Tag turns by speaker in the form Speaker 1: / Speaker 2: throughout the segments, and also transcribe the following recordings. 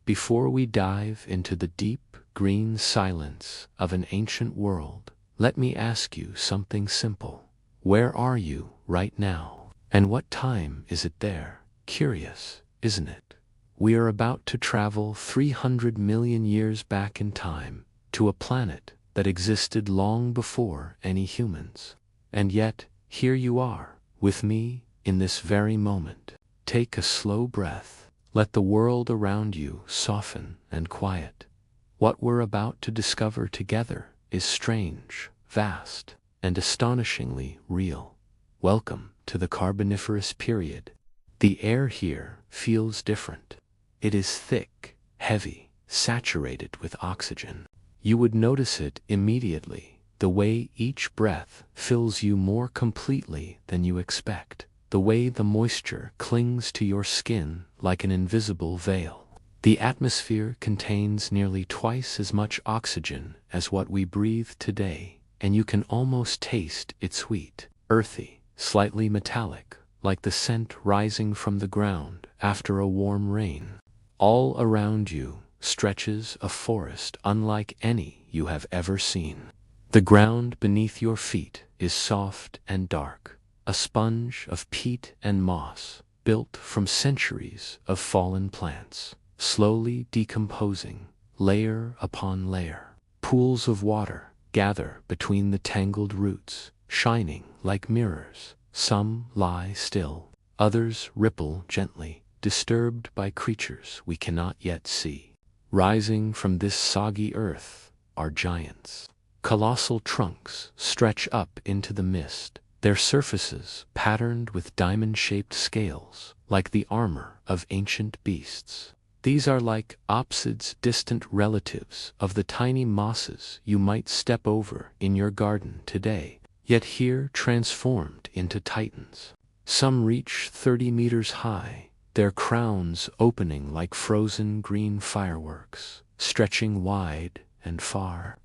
Speaker 1: before we dive into the deep, green silence of an ancient world, let me ask you something simple. Where are you right now? And what time is it there? Curious, isn't it? We are about to travel 300 million years back in time to a planet that existed long before any humans. And yet, here you are, with me, in this very moment. Take a slow breath. Let the world around you soften and quiet. What we're about to discover together is strange, vast, and astonishingly real. Welcome to the Carboniferous Period. The air here feels different. It is thick, heavy, saturated with oxygen. You would notice it immediately, the way each breath fills you more completely than you expect, the way the moisture clings to your skin like an invisible veil. The atmosphere contains nearly twice as much oxygen as what we breathe today, and you can almost taste its sweet, earthy, slightly metallic, like the scent rising from the ground after a warm rain. All around you stretches a forest unlike any you have ever seen. The ground beneath your feet is soft and dark, a sponge of peat and moss, built from centuries of fallen plants, slowly decomposing, layer upon layer. Pools of water gather between the tangled roots, shining like mirrors. Some lie still, others ripple gently, disturbed by creatures we cannot yet see. Rising from this soggy earth are giants. Colossal trunks stretch up into the mist, their surfaces patterned with diamond-shaped scales, like the armor of ancient beasts. These are like apsids, distant relatives of the tiny mosses you might step over in your garden today, yet here transformed into titans. Some reach 30 meters high, their crowns opening like frozen green fireworks, stretching wide and far.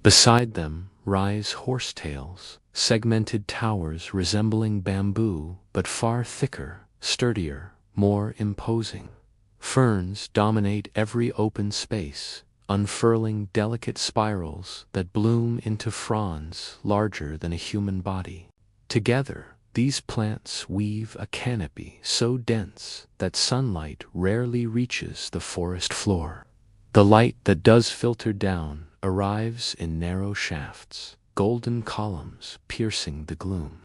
Speaker 1: Beside them rise horsetails, segmented towers resembling bamboo but far thicker, sturdier, more imposing. Ferns dominate every open space, unfurling delicate spirals that bloom into fronds larger than a human body. Together, these plants weave a canopy so dense that sunlight rarely reaches the forest floor. The light that does filter down arrives in narrow shafts, golden columns piercing the gloom.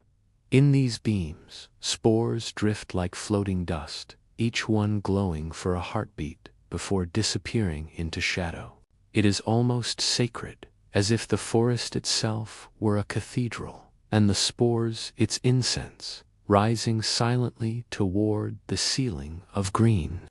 Speaker 1: In these beams, spores drift like floating dust, each one glowing for a heartbeat before disappearing into shadow. It is almost sacred, as if the forest itself were a cathedral, and the spores its incense, rising silently toward the ceiling of green.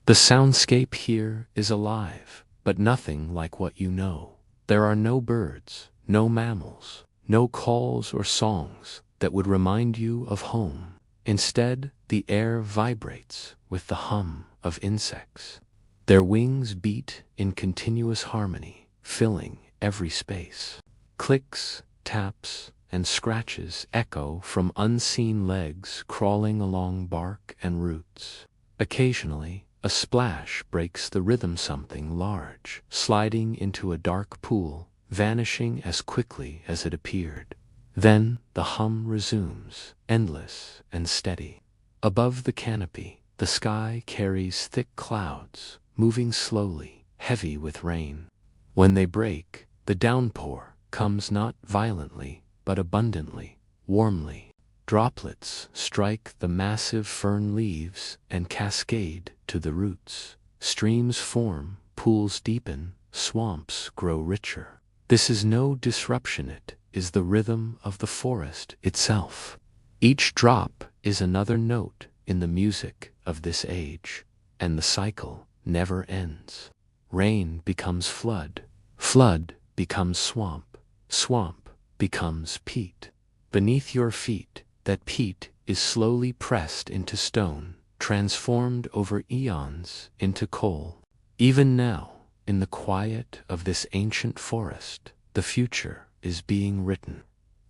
Speaker 1: The soundscape here is alive, but nothing like what you know. There are no birds, no mammals, no calls or songs that would remind you of home. Instead, the air vibrates with the hum of insects. Their wings beat in continuous harmony, filling every space. Clicks, taps, and scratches echo from unseen legs crawling along bark and roots. Occasionally, a splash breaks the rhythm, something large, sliding into a dark pool, vanishing as quickly as it appeared. Then the hum resumes, endless and steady. Above the canopy, the sky carries thick clouds, moving slowly, heavy with rain. When they break, the downpour comes not violently, but abundantly, warmly. Droplets strike the massive fern leaves and cascade to the roots. Streams form, pools deepen, swamps grow richer. This is no disruption, it is the rhythm of the forest itself. Each drop is another note in the music of this age, and the cycle never ends. Rain becomes flood, flood becomes swamp, swamp becomes peat. Beneath your feet, that peat is slowly pressed into stone, transformed over eons into coal. Even now, in the quiet of this ancient forest, the future is being written.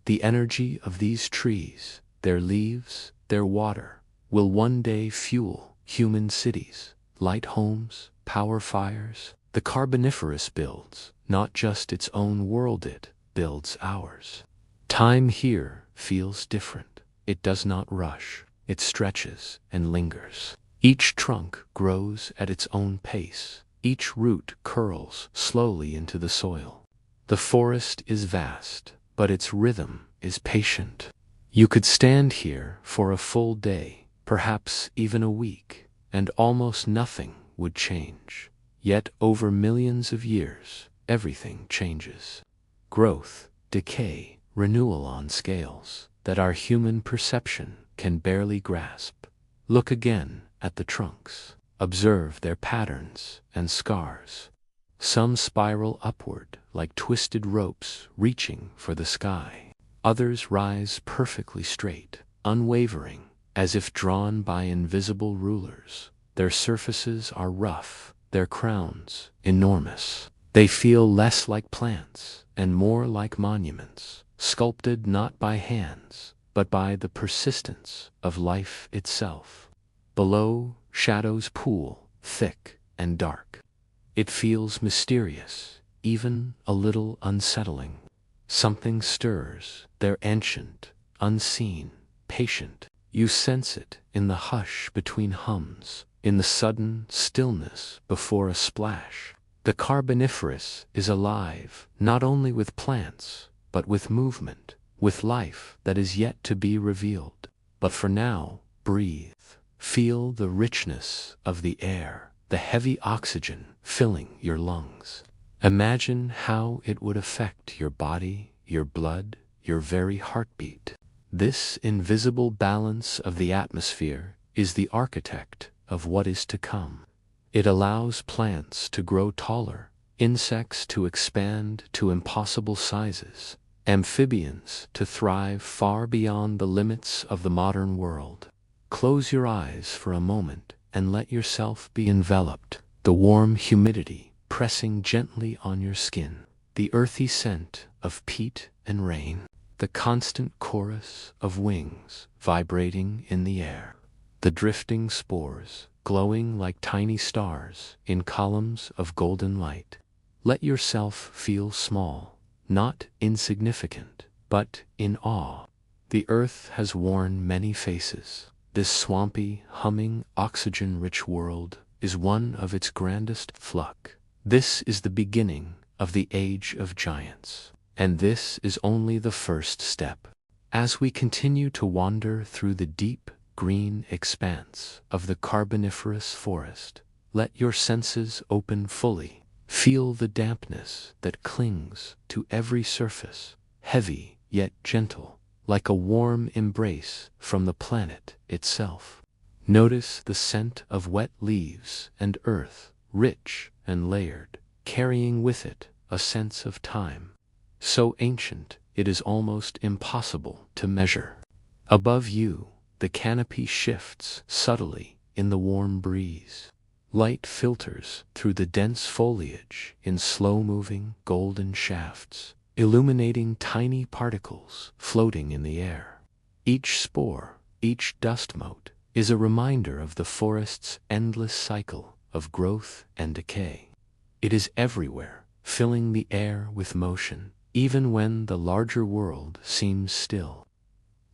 Speaker 1: The energy of these trees, their leaves, their water, will one day fuel human cities, light homes, power fires, the Carboniferous builds not just its own world, it builds ours. Time here feels different. It does not rush. It stretches and lingers. Each trunk grows at its own pace. Each root curls slowly into the soil. The forest is vast, but its rhythm is patient. You could stand here for a full day, perhaps even a week, and almost nothing would change. Yet over millions of years, everything changes. Growth, decay, renewal on scales that our human perception can barely grasp. Look again at the trunks. Observe their patterns and scars. Some spiral upward like twisted ropes reaching for the sky. Others rise perfectly straight, unwavering, as if drawn by invisible rulers. Their surfaces are rough, their crowns enormous. They feel less like plants and more like monuments, sculpted not by hands, but by the persistence of life itself. Below, shadows pool, thick and dark. It feels mysterious, even a little unsettling. Something stirs. They're ancient, unseen, patient. You sense it in the hush between hums, in the sudden stillness before a splash. The Carboniferous is alive, not only with plants, but with movement, with life that is yet to be revealed. But for now, breathe. Feel the richness of the air, the heavy oxygen filling your lungs. Imagine how it would affect your body, your blood, your very heartbeat. This invisible balance of the atmosphere is the architect of what is to come. It allows plants to grow taller, insects to expand to impossible sizes, amphibians to thrive far beyond the limits of the modern world. Close your eyes for a moment and let yourself be enveloped. The warm humidity pressing gently on your skin, the earthy scent of peat and rain, the constant chorus of wings vibrating in the air, the drifting spores glowing like tiny stars in columns of golden light. Let yourself feel small, not insignificant, but in awe. The earth has worn many faces. This swampy, humming, oxygen-rich world is one of its grandest flux. This is the beginning of the age of giants, and this is only the first step. As we continue to wander through the deep, green expanse of the Carboniferous forest, let your senses open fully. Feel the dampness that clings to every surface, heavy yet gentle, like a warm embrace from the planet itself. Notice the scent of wet leaves and earth, rich and layered, carrying with it a sense of time. So ancient, it is almost impossible to measure. Above you, the canopy shifts subtly in the warm breeze. Light filters through the dense foliage in slow-moving golden shafts, illuminating tiny particles floating in the air. Each spore, each dust mote, is a reminder of the forest's endless cycle of growth and decay. It is everywhere, filling the air with motion, even when the larger world seems still.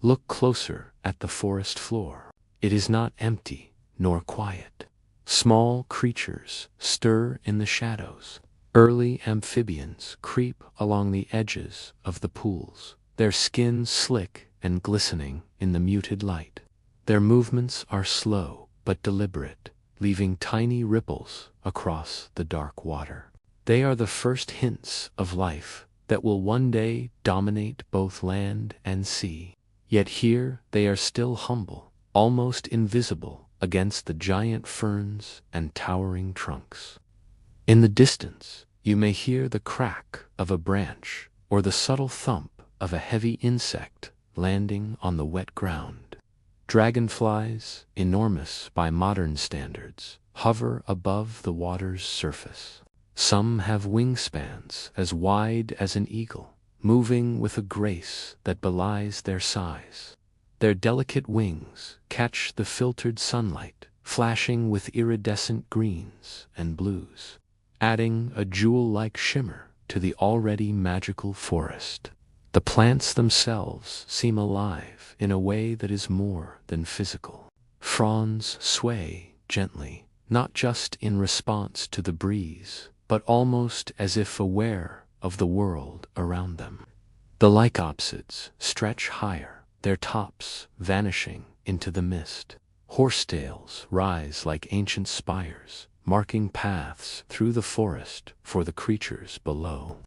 Speaker 1: Look closer at the forest floor. It is not empty nor quiet. Small creatures stir in the shadows. Early amphibians creep along the edges of the pools, their skin slick and glistening in the muted light. Their movements are slow but deliberate, leaving tiny ripples across the dark water. They are the first hints of life that will one day dominate both land and sea. Yet here they are still humble, almost invisible against the giant ferns and towering trunks. In the distance, you may hear the crack of a branch or the subtle thump of a heavy insect landing on the wet ground. Dragonflies, enormous by modern standards, hover above the water's surface. Some have wingspans as wide as an eagle, moving with a grace that belies their size. Their delicate wings catch the filtered sunlight, flashing with iridescent greens and blues, adding a jewel-like shimmer to the already magical forest. The plants themselves seem alive in a way that is more than physical. Fronds sway gently, not just in response to the breeze, but almost as if aware of the world around them. The lycopsids stretch higher, their tops vanishing into the mist. Horsetails rise like ancient spires, marking paths through the forest for the creatures below.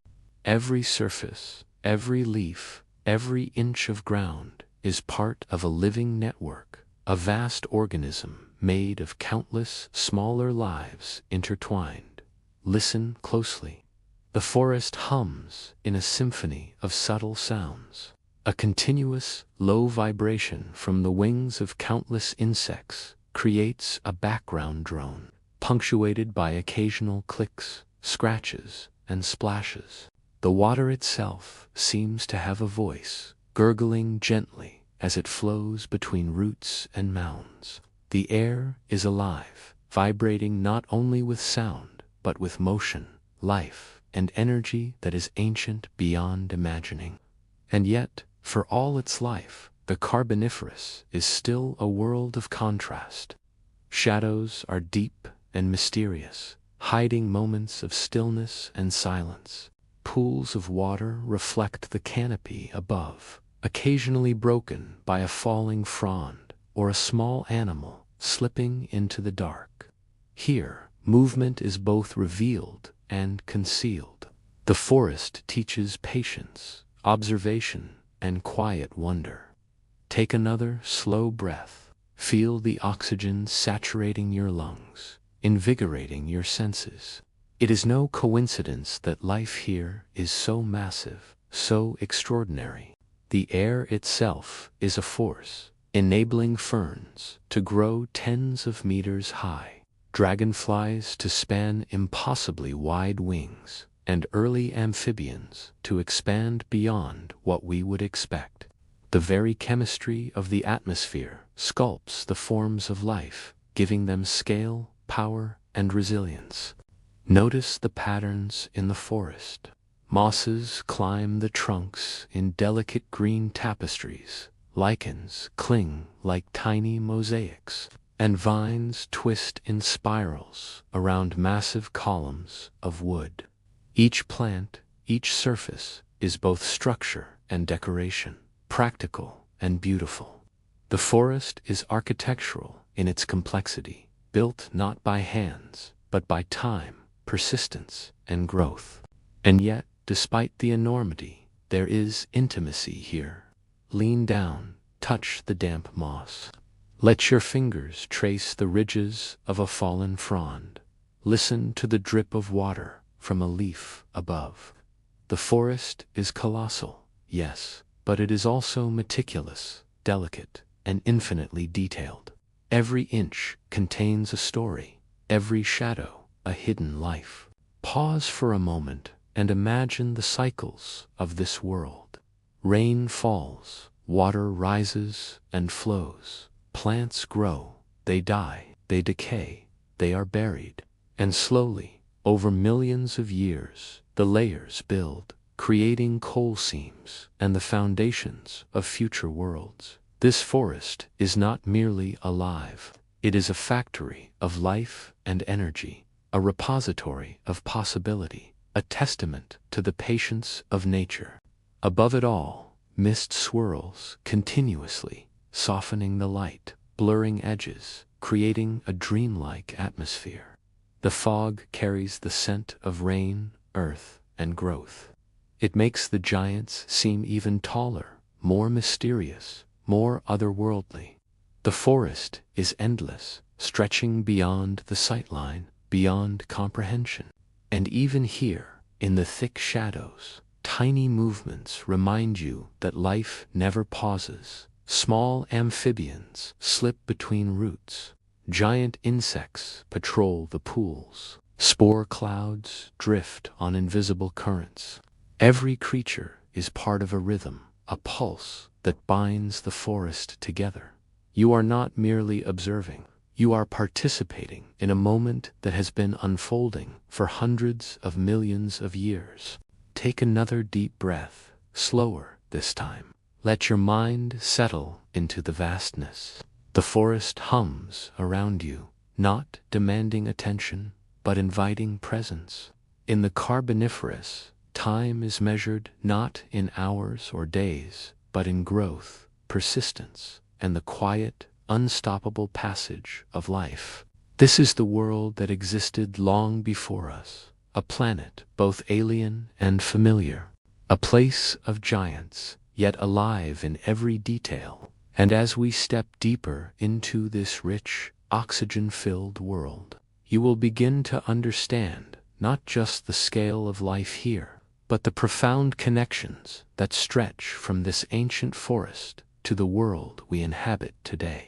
Speaker 1: Every surface, every leaf, every inch of ground is part of a living network, a vast organism made of countless smaller lives intertwined. Listen closely. The forest hums in a symphony of subtle sounds. A continuous, low vibration from the wings of countless insects creates a background drone, punctuated by occasional clicks, scratches, and splashes. The water itself seems to have a voice, gurgling gently as it flows between roots and mounds. The air is alive, vibrating not only with sound, but with motion, life, and energy that is ancient beyond imagining. And yet, for all its life, the Carboniferous is still a world of contrast. Shadows are deep and mysterious, hiding moments of stillness and silence. Pools of water reflect the canopy above, occasionally broken by a falling frond or a small animal slipping into the dark. Here, movement is both revealed and concealed. The forest teaches patience, observation, and quiet wonder. Take another slow breath. Feel the oxygen saturating your lungs, invigorating your senses. It is no coincidence that life here is so massive, so extraordinary. The air itself is a force, enabling ferns to grow tens of meters high, dragonflies to span impossibly wide wings, and early amphibians to expand beyond what we would expect. The very chemistry of the atmosphere sculpts the forms of life, giving them scale, power, and resilience. Notice the patterns in the forest. Mosses climb the trunks in delicate green tapestries, lichens cling like tiny mosaics, and vines twist in spirals around massive columns of wood. Each plant, each surface, is both structure and decoration, practical and beautiful. The forest is architectural in its complexity, built not by hands, but by time, persistence, and growth. And yet, despite the enormity, there is intimacy here. Lean down, touch the damp moss. Let your fingers trace the ridges of a fallen frond. Listen to the drip of water from a leaf above. The forest is colossal, yes, but it is also meticulous, delicate, and infinitely detailed. Every inch contains a story, every shadow a hidden life. Pause for a moment and imagine the cycles of this world. Rain falls, water rises and flows. Plants grow, they die, they decay, they are buried. And slowly, over millions of years, the layers build, creating coal seams and the foundations of future worlds. This forest is not merely alive. It is a factory of life and energy, a repository of possibility, a testament to the patience of nature. Above it all, mist swirls continuously, softening the light, blurring edges, creating a dreamlike atmosphere. The fog carries the scent of rain, earth, and growth. It makes the giants seem even taller, more mysterious, more otherworldly. The forest is endless, stretching beyond the sightline, beyond comprehension. And even here, in the thick shadows, tiny movements remind you that life never pauses. Small amphibians slip between roots. Giant insects patrol the pools. Spore clouds drift on invisible currents. Every creature is part of a rhythm, a pulse that binds the forest together. You are not merely observing. You are participating in a moment that has been unfolding for hundreds of millions of years. Take another deep breath, slower this time. Let your mind settle into the vastness. The forest hums around you, not demanding attention, but inviting presence. In the Carboniferous, time is measured not in hours or days, but in growth, persistence, and the quiet, unstoppable passage of life. This is the world that existed long before us, a planet both alien and familiar, a place of giants, yet alive in every detail. And as we step deeper into this rich, oxygen-filled world, you will begin to understand not just the scale of life here, but the profound connections that stretch from this ancient forest to the world we inhabit today.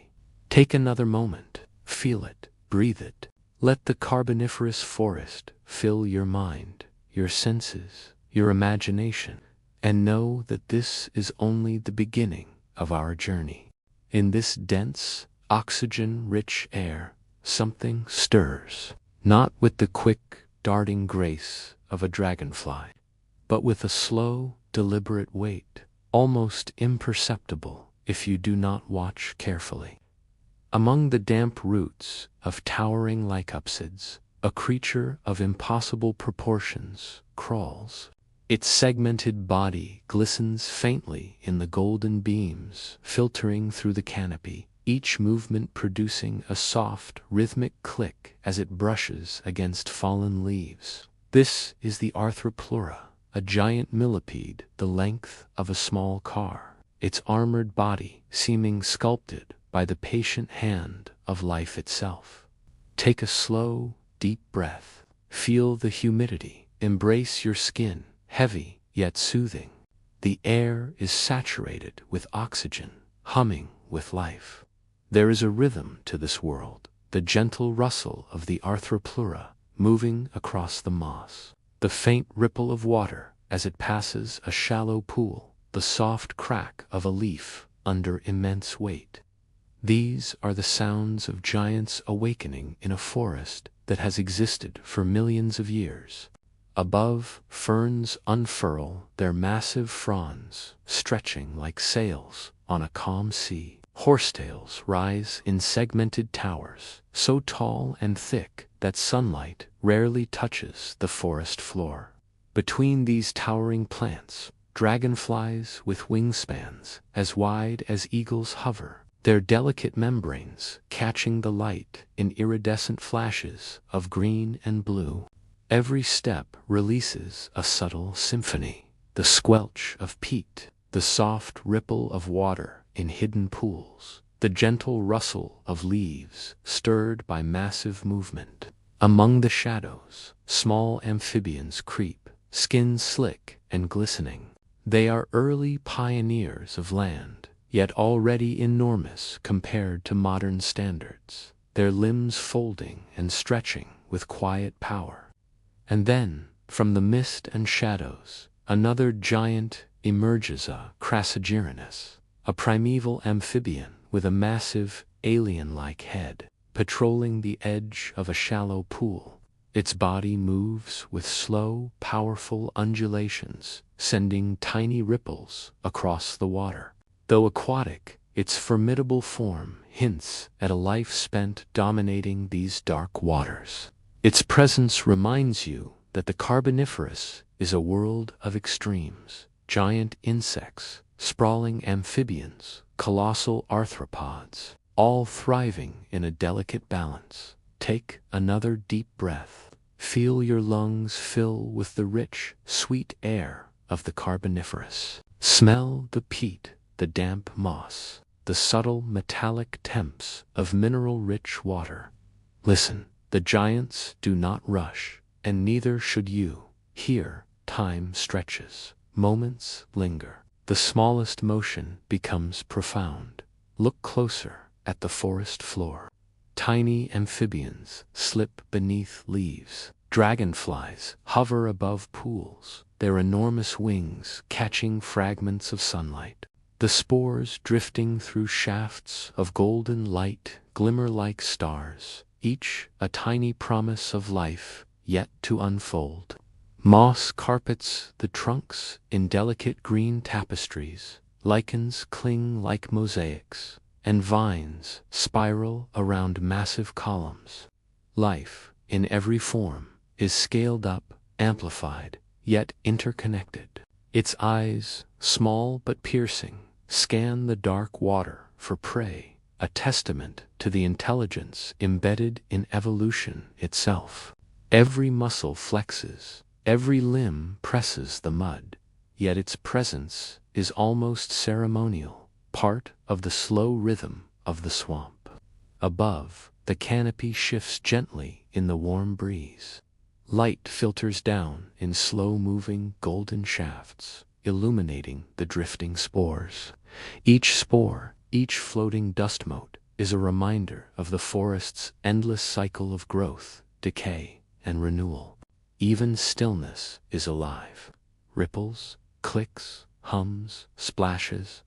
Speaker 1: Take another moment, feel it, breathe it. Let the Carboniferous forest fill your mind, your senses, your imagination, and know that this is only the beginning of our journey. In this dense, oxygen-rich air, something stirs, not with the quick, darting grace of a dragonfly, but with a slow, deliberate weight, almost imperceptible if you do not watch carefully. Among the damp roots of towering lycopsids, a creature of impossible proportions crawls. Its segmented body glistens faintly in the golden beams filtering through the canopy, each movement producing a soft, rhythmic click as it brushes against fallen leaves. This is the Arthroplura, a giant millipede the length of a small car, its armored body seeming sculpted by the patient hand of life itself. Take a slow, deep breath. Feel the humidity. Embrace your skin, heavy yet soothing. The air is saturated with oxygen, humming with life. There is a rhythm to this world, the gentle rustle of the Arthroplura moving across the moss, the faint ripple of water as it passes a shallow pool, the soft crack of a leaf under immense weight. These are the sounds of giants awakening in a forest that has existed for millions of years. Above, ferns unfurl their massive fronds, stretching like sails on a calm sea. Horsetails rise in segmented towers, so tall and thick that sunlight rarely touches the forest floor. Between these towering plants, dragonflies with wingspans as wide as eagles hover, their delicate membranes catching the light in iridescent flashes of green and blue. Every step releases a subtle symphony, the squelch of peat, the soft ripple of water in hidden pools, the gentle rustle of leaves stirred by massive movement. Among the shadows, small amphibians creep, skin slick and glistening. They are early pioneers of land, yet already enormous compared to modern standards, their limbs folding and stretching with quiet power. And then, from the mist and shadows, another giant emerges, a Crassigyrinus, a primeval amphibian with a massive, alien-like head, patrolling the edge of a shallow pool. Its body moves with slow, powerful undulations, sending tiny ripples across the water. Though aquatic, its formidable form hints at a life spent dominating these dark waters. Its presence reminds you that the Carboniferous is a world of extremes: giant insects, sprawling amphibians, colossal arthropods, all thriving in a delicate balance. Take another deep breath. Feel your lungs fill with the rich, sweet air of the Carboniferous. Smell the peat, the damp moss, the subtle metallic temps of mineral-rich water. Listen, the giants do not rush, and neither should you. Here, time stretches, moments linger. The smallest motion becomes profound. Look closer at the forest floor. Tiny amphibians slip beneath leaves. Dragonflies hover above pools, their enormous wings catching fragments of sunlight. The spores drifting through shafts of golden light glimmer like stars, each a tiny promise of life yet to unfold. Moss carpets the trunks in delicate green tapestries, lichens cling like mosaics, and vines spiral around massive columns. Life, in every form, is scaled up, amplified, yet interconnected. Its eyes, small but piercing, scan the dark water for prey, a testament to the intelligence embedded in evolution itself. Every muscle flexes, every limb presses the mud, yet its presence is almost ceremonial, part of the slow rhythm of the swamp. Above, the canopy shifts gently in the warm breeze. Light filters down in slow-moving golden shafts, illuminating the drifting spores. Each spore, each floating dust mote, is a reminder of the forest's endless cycle of growth, decay, and renewal. Even stillness is alive. Ripples, clicks, hums, splashes,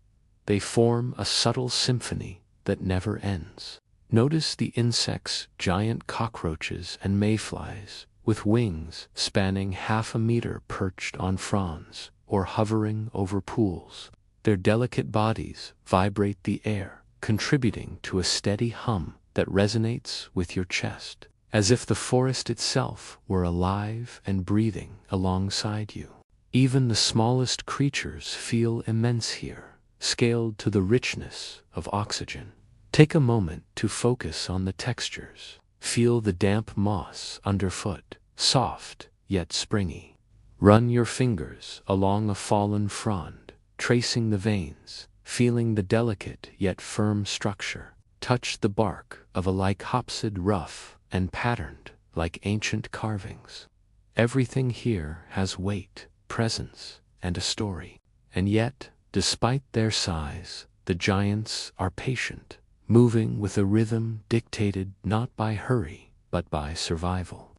Speaker 1: they form a subtle symphony that never ends. Notice the insects, giant cockroaches and mayflies, with wings spanning half a meter perched on fronds or hovering over pools. Their delicate bodies vibrate the air, contributing to a steady hum that resonates with your chest, as if the forest itself were alive and breathing alongside you. Even the smallest creatures feel immense here, scaled to the richness of oxygen. Take a moment to focus on the textures. Feel the damp moss underfoot, soft yet springy. Run your fingers along a fallen frond, tracing the veins, feeling the delicate yet firm structure. Touch the bark of a lycopsid, rough and patterned like ancient carvings. Everything here has weight, presence, and a story. And yet, despite their size, the giants are patient, moving with a rhythm dictated not by hurry, but by survival.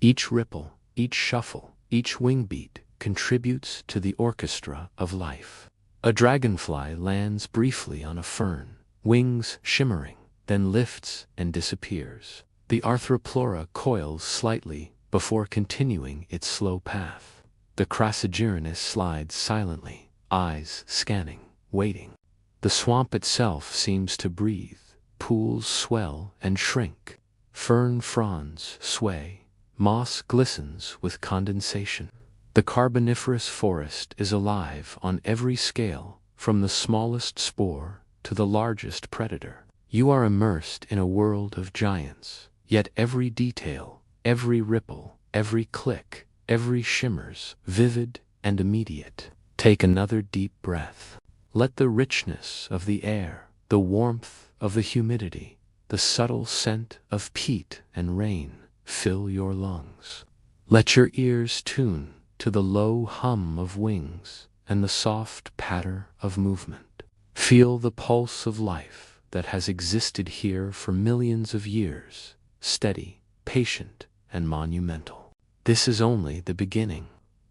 Speaker 1: Each ripple, each shuffle, each wing beat contributes to the orchestra of life. A dragonfly lands briefly on a fern, wings shimmering, then lifts and disappears. The arthroplura coils slightly before continuing its slow path. The crassigyrinus slides silently, eyes scanning, waiting. The swamp itself seems to breathe. Pools swell and shrink. Fern fronds sway. Moss glistens with condensation. The Carboniferous forest is alive on every scale, from the smallest spore to the largest predator. You are immersed in a world of giants, yet every detail, every ripple, every click, every shimmer's vivid and immediate. Take another deep breath. Let the richness of the air, the warmth of the humidity, the subtle scent of peat and rain fill your lungs. Let your ears tune to the low hum of wings and the soft patter of movement. Feel the pulse of life that has existed here for millions of years, steady, patient, and monumental. This is only the beginning.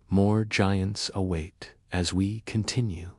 Speaker 1: More giants await as we continue.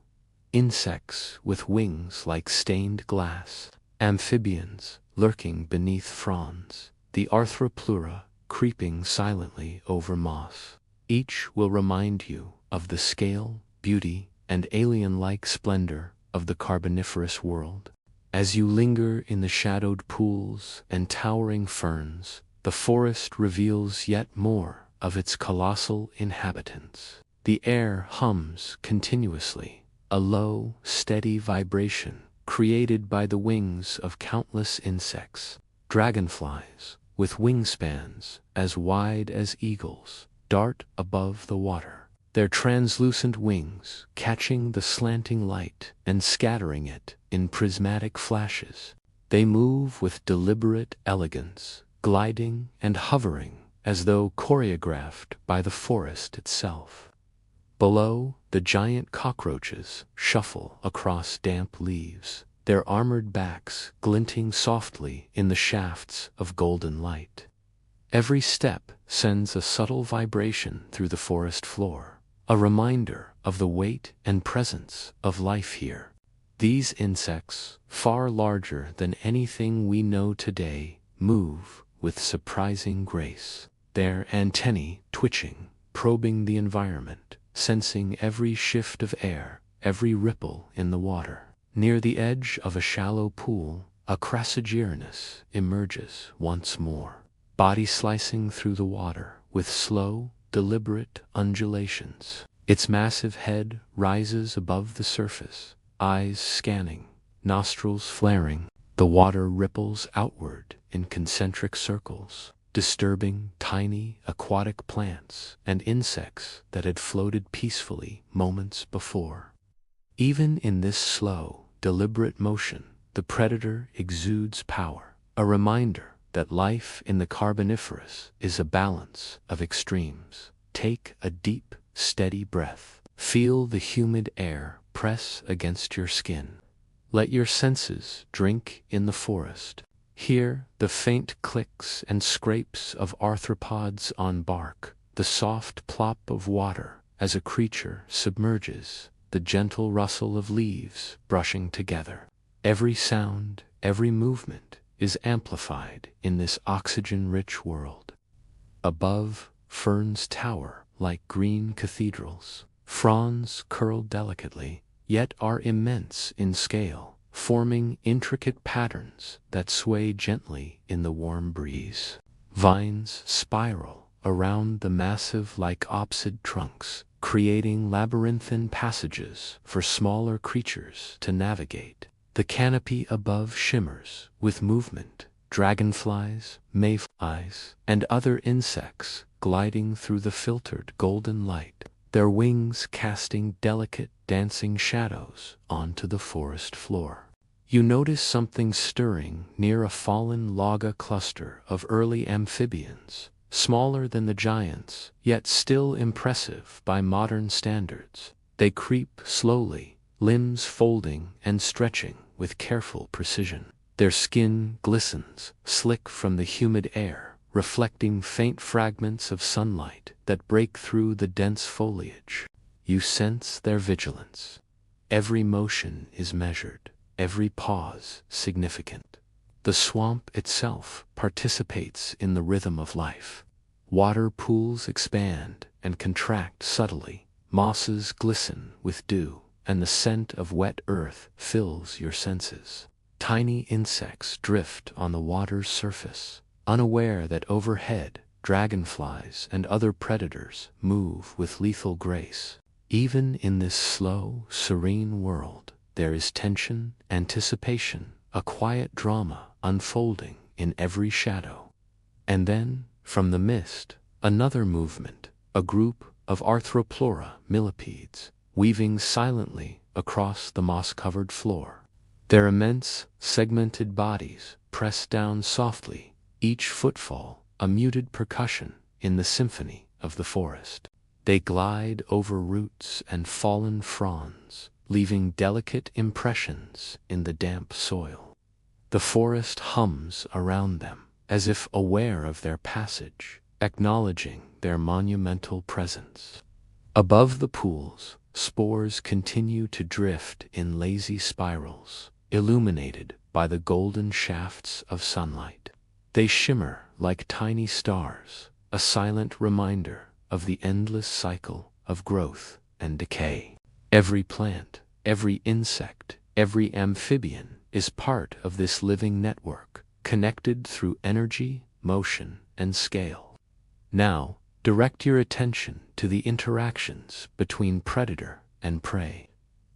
Speaker 1: Insects with wings like stained glass, amphibians lurking beneath fronds, the arthroplura creeping silently over moss. Each will remind you of the scale, beauty, and alien-like splendor of the Carboniferous world. As you linger in the shadowed pools and towering ferns, the forest reveals yet more of its colossal inhabitants. The air hums continuously, a low, steady vibration created by the wings of countless insects. Dragonflies, with wingspans as wide as eagles, dart above the water, their translucent wings catching the slanting light and scattering it in prismatic flashes. They move with deliberate elegance, gliding and hovering as though choreographed by the forest itself. Below, the giant cockroaches shuffle across damp leaves, their armored backs glinting softly in the shafts of golden light. Every step sends a subtle vibration through the forest floor, a reminder of the weight and presence of life here. These insects, far larger than anything we know today, move with surprising grace, their antennae twitching, probing the environment, sensing every shift of air, every ripple in the water. Near the edge of a shallow pool, a Crassigyrinus emerges once more, body slicing through the water with slow, deliberate undulations. Its massive head rises above the surface, eyes scanning, nostrils flaring. The water ripples outward in concentric circles, disturbing tiny aquatic plants and insects that had floated peacefully moments before. Even in this slow, deliberate motion, the predator exudes power, a reminder that life in the Carboniferous is a balance of extremes. Take a deep, steady breath. Feel the humid air press against your skin. Let your senses drink in the forest. Hear the faint clicks and scrapes of arthropods on bark, the soft plop of water as a creature submerges, the gentle rustle of leaves brushing together. Every sound, every movement is amplified in this oxygen-rich world. Above, ferns tower like green cathedrals. Fronds curl delicately, yet are immense in scale, forming intricate patterns that sway gently in the warm breeze. Vines spiral around the massive lycopsid trunks, creating labyrinthine passages for smaller creatures to navigate. The canopy above shimmers with movement, dragonflies, mayflies, and other insects gliding through the filtered golden light, their wings casting delicate dancing shadows onto the forest floor. You notice something stirring near a fallen logga cluster of early amphibians, smaller than the giants, yet still impressive by modern standards. They creep slowly, limbs folding and stretching with careful precision. Their skin glistens, slick from the humid air, reflecting faint fragments of sunlight that break through the dense foliage. You sense their vigilance. Every motion is measured, every pause significant. The swamp itself participates in the rhythm of life. Water pools expand and contract subtly, mosses glisten with dew, and the scent of wet earth fills your senses. Tiny insects drift on the water's surface, unaware that overhead dragonflies and other predators move with lethal grace. Even in this slow, serene world, there is tension, anticipation, a quiet drama unfolding in every shadow. And then, from the mist, another movement, a group of Arthroplura millipedes, weaving silently across the moss-covered floor. Their immense, segmented bodies press down softly, each footfall a muted percussion in the symphony of the forest. They glide over roots and fallen fronds, leaving delicate impressions in the damp soil. The forest hums around them, as if aware of their passage, acknowledging their monumental presence. Above the pools, spores continue to drift in lazy spirals, illuminated by the golden shafts of sunlight. They shimmer like tiny stars, a silent reminder of the endless cycle of growth and decay. Every plant, every insect, every amphibian is part of this living network, connected through energy, motion, and scale. Now, direct your attention to the interactions between predator and prey.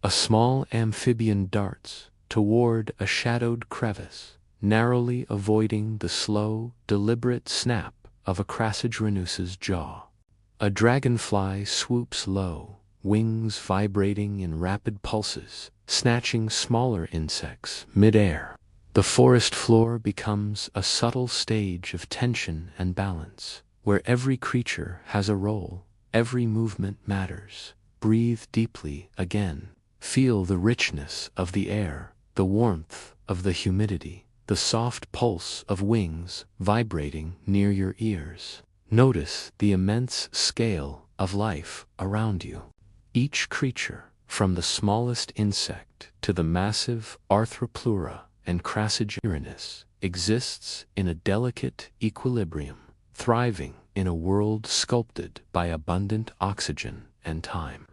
Speaker 1: A small amphibian darts toward a shadowed crevice, narrowly avoiding the slow, deliberate snap of a Crassigyrinus's jaw. A dragonfly swoops low, wings vibrating in rapid pulses, snatching smaller insects mid-air. The forest floor becomes a subtle stage of tension and balance, where every creature has a role, every movement matters. Breathe deeply again. Feel the richness of the air, the warmth of the humidity, the soft pulse of wings vibrating near your ears. Notice the immense scale of life around you. Each creature, from the smallest insect to the massive Arthropleura and Crassigyrinus, exists in a delicate equilibrium, thriving in a world sculpted by abundant oxygen and time.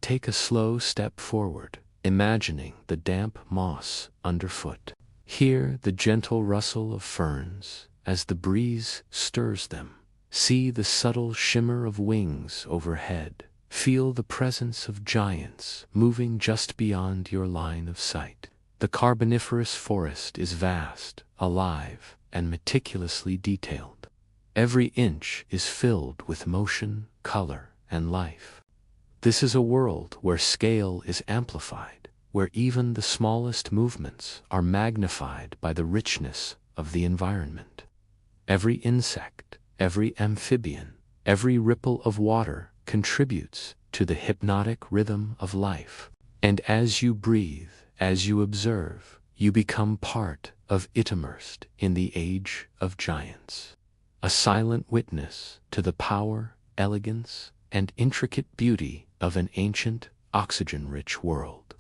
Speaker 1: Take a slow step forward, imagining the damp moss underfoot. Hear the gentle rustle of ferns as the breeze stirs them. See the subtle shimmer of wings overhead. Feel the presence of giants moving just beyond your line of sight. The Carboniferous forest is vast, alive, and meticulously detailed. Every inch is filled with motion, color, and life. This is a world where scale is amplified, where even the smallest movements are magnified by the richness of the environment. Every insect, every amphibian, every ripple of water contributes to the hypnotic rhythm of life. And as you breathe, as you observe, you become part of it, immersed in the age of giants. A silent witness to the power, elegance, and intricate beauty of an ancient, oxygen-rich world.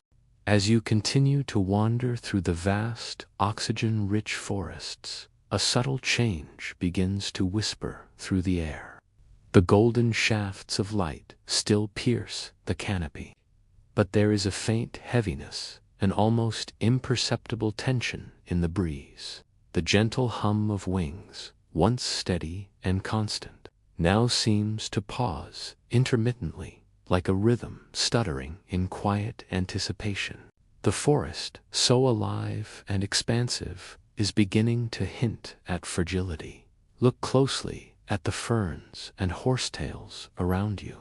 Speaker 1: As you continue to wander through the vast, oxygen-rich forests, a subtle change begins to whisper through the air. The golden shafts of light still pierce the canopy, but there is a faint heaviness, an almost imperceptible tension in the breeze. The gentle hum of wings, once steady and constant, now seems to pause intermittently, like a rhythm stuttering in quiet anticipation. The forest, so alive and expansive, is beginning to hint at fragility. Look closely at the ferns and horsetails around you.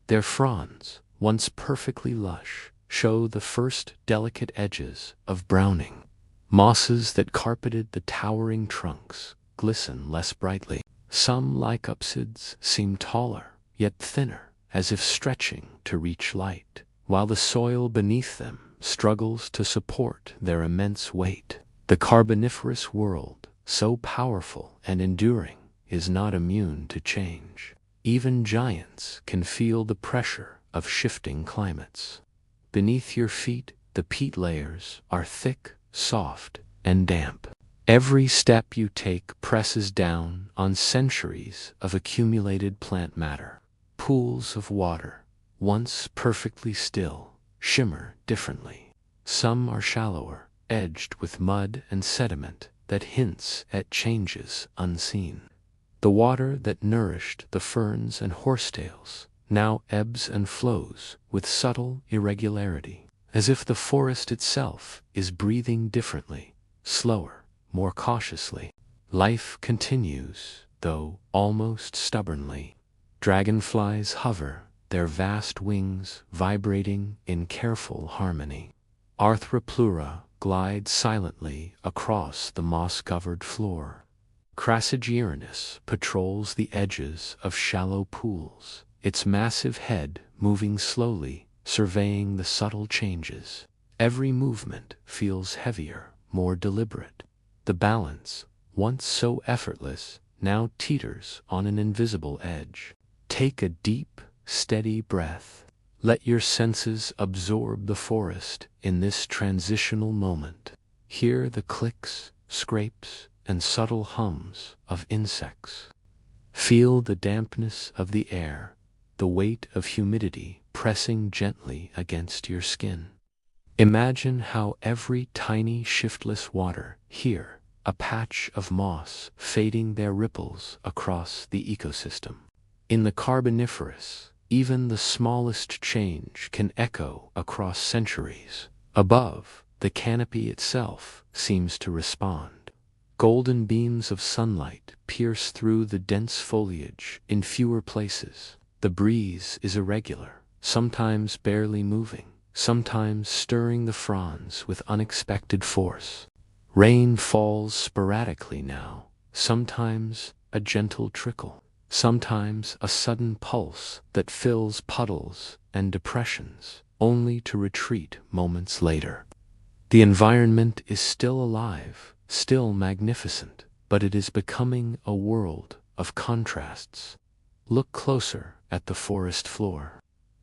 Speaker 1: Their fronds, once perfectly lush, show the first delicate edges of browning. Mosses that carpeted the towering trunks glisten less brightly. Some lycopsids seem taller, yet thinner, as if stretching to reach light, while the soil beneath them struggles to support their immense weight. The Carboniferous world, so powerful and enduring, is not immune to change. Even giants can feel the pressure of shifting climates. Beneath your feet, the peat layers are thick, soft, and damp. Every step you take presses down on centuries of accumulated plant matter. Pools of water, once perfectly still, shimmer differently. Some are shallower, edged with mud and sediment that hints at changes unseen. The water that nourished the ferns and horsetails now ebbs and flows with subtle irregularity, as if the forest itself is breathing differently, slower, more cautiously. Life continues, though almost stubbornly. Dragonflies hover, their vast wings vibrating in careful harmony. Arthropleura glide silently across the moss-covered floor. Crassigyrinus patrols the edges of shallow pools, its massive head moving slowly, surveying the subtle changes. Every movement feels heavier, more deliberate. The balance, once so effortless, now teeters on an invisible edge. Take a deep, steady breath. Let your senses absorb the forest in this transitional moment. Hear the clicks, scrapes, and subtle hums of insects. Feel the dampness of the air, the weight of humidity pressing gently against your skin. Imagine how every tiny shiftless water here, a patch of moss fading their ripples across the ecosystem. In the Carboniferous, even the smallest change can echo across centuries. Above, the canopy itself seems to respond. Golden beams of sunlight pierce through the dense foliage in fewer places. The breeze is irregular, sometimes barely moving, sometimes stirring the fronds with unexpected force. Rain falls sporadically now, sometimes a gentle trickle, sometimes a sudden pulse that fills puddles and depressions, only to retreat moments later. The environment is still alive, still magnificent, but it is becoming a world of contrasts. Look closer at the forest floor.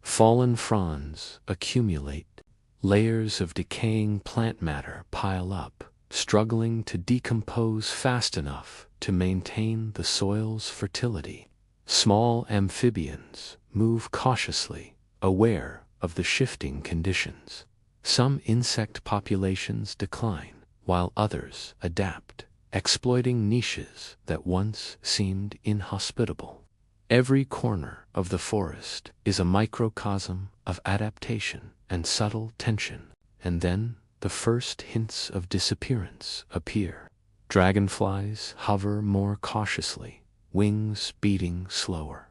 Speaker 1: Fallen fronds accumulate. Layers of decaying plant matter pile up, struggling to decompose fast enough to maintain the soil's fertility. Small amphibians move cautiously, aware of the shifting conditions. Some insect populations decline, while others adapt, exploiting niches that once seemed inhospitable. Every corner of the forest is a microcosm of adaptation and subtle tension, and then the first hints of disappearance appear. Dragonflies hover more cautiously, wings beating slower.